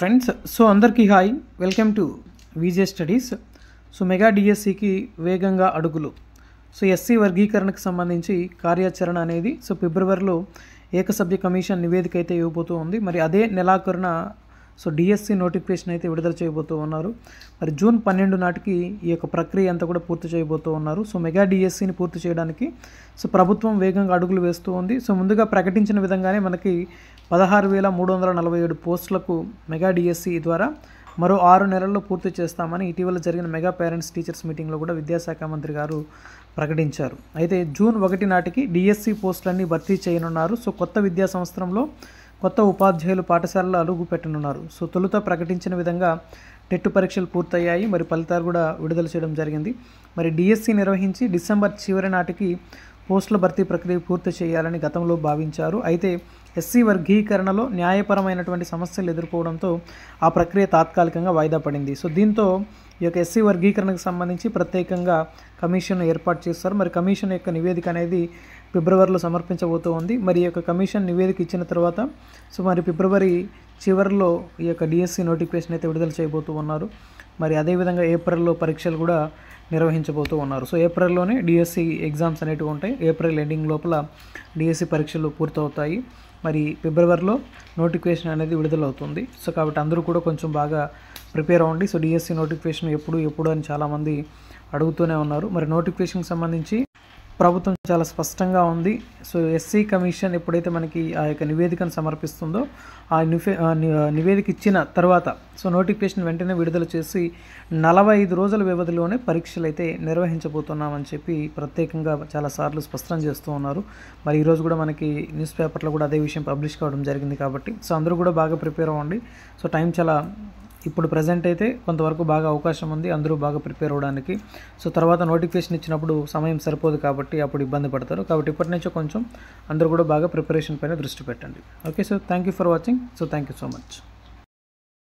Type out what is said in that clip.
Friends అందరికీ hi, welcome to VJ studies. Mega డిఎస్సికి వేగంగా అడుగులు. ఎస్సీ వర్గీకరణకు సంబంధించి కార్యాచరణ అనేది ఫిబ్రవరిలో ఏకసభ్య కమిషన్ నివేదిక అయితే ఇవ్వబోతూ ఉంది. మరి అదే నెలాఖరున డిఎస్సి నోటిఫికేషన్ అయితే విడుదల చేయబోతూ ఉన్నారు. మరి జూన్ 12 నాటికి ఈ యొక్క ప్రక్రియ అంతా కూడా పూర్తి చేయబోతూ ఉన్నారు. మెగా డిఎస్సిని పూర్తి చేయడానికి ప్రభుత్వం వేగంగా అడుగులు వేస్తూ ఉంది. ముందుగా ప్రకటించిన విధంగానే మనకి 16,347 పోస్టులకు మెగా డిఎస్సి ద్వారా మరో 6 నెలల్లో పూర్తి చేస్తామని ఇటీవల జరిగిన మెగా పేరెంట్స్ టీచర్స్ మీటింగ్లో కూడా విద్యాశాఖ మంత్రి గారు ప్రకటించారు. అయితే జూన్ 1 నాటికి డిఎస్సి పోస్టులన్నీ భర్తీ చేయనున్నారు. కొత్త విద్యా సంవత్సరంలో కొత్త ఉపాధ్యాయులు పాఠశాలలో అడుగు పెట్టనున్నారు. తొలుత ప్రకటించిన విధంగా టెట్ పరీక్షలు పూర్తయ్యాయి. మరి ఫలితాలు కూడా విడుదల చేయడం జరిగింది. మరి డిఎస్సి నిర్వహించి డిసెంబర్ చివరి నాటికి పోస్టుల భర్తీ ప్రక్రియ పూర్తి చేయాలని గతంలో భావించారు. అయితే ఎస్సీ వర్గీకరణలో న్యాయపరమైనటువంటి సమస్యలు ఎదుర్కోవడంతో ఆ ప్రక్రియ తాత్కాలికంగా వాయిదా పడింది. దీంతో ఈ యొక్క ఎస్సీ వర్గీకరణకు సంబంధించి ప్రత్యేకంగా కమిషన్ ఏర్పాటు చేస్తారు. మరి కమిషన్ యొక్క నివేదిక అనేది ఫిబ్రవరిలో సమర్పించబోతూ ఉంది. మరి ఈ యొక్క కమిషన్ నివేదిక ఇచ్చిన తర్వాత మరి ఫిబ్రవరి చివరిలో ఈ యొక్క డిఎస్సి నోటిఫికేషన్ అయితే విడుదల చేయబోతూ ఉన్నారు. మరి అదేవిధంగా ఏప్రిల్లో పరీక్షలు కూడా నిర్వహించబోతూ ఉన్నారు. ఏప్రిల్లోనే డిఎస్సి ఎగ్జామ్స్ అనేటివి ఉంటాయి. ఏప్రిల్ ఎండింగ్ లోపల డిఎస్సి పరీక్షలు పూర్తవుతాయి. మరి ఫిబ్రవరిలో నోటిఫికేషన్ అనేది విడుదలవుతుంది. కాబట్టి అందరూ కూడా కొంచెం బాగా ప్రిపేర్ అవ్వండి. డిఎస్సి నోటిఫికేషన్ ఎప్పుడు అని చాలామంది అడుగుతూనే ఉన్నారు. మరి నోటిఫికేషన్కి సంబంధించి ప్రభుత్వం చాలా స్పష్టంగా ఉంది. ఎస్సీ కమిషన్ ఎప్పుడైతే మనకి ఆ యొక్క నివేదికను సమర్పిస్తుందో ఆ నివేదిక ఇచ్చిన తర్వాత నోటిఫికేషన్ వెంటనే విడుదల చేసి 45 రోజుల వ్యవధిలోనే పరీక్షలు అయితే నిర్వహించబోతున్నామని చెప్పి ప్రత్యేకంగా చాలాసార్లు స్పష్టం చేస్తూ ఉన్నారు. మరి ఈరోజు కూడా మనకి న్యూస్ పేపర్లో కూడా అదే విషయం పబ్లిష్ కావడం జరిగింది. కాబట్టి అందరూ కూడా బాగా ప్రిపేర్ అవ్వండి. టైం చాలా ఇప్పుడు ప్రజెంట్ అయితే కొంతవరకు బాగా అవకాశం ఉంది అందరూ బాగా ప్రిపేర్ అవ్వడానికి. తర్వాత నోటిఫికేషన్ ఇచ్చినప్పుడు సమయం సరిపోదు కాబట్టి అప్పుడు ఇబ్బంది పడతారు. కాబట్టి ఇప్పటి నుంచో కొంచెం అందరూ కూడా బాగా ప్రిపరేషన్ పైన దృష్టి పెట్టండి. Okay thank you for watching. Thank you so much.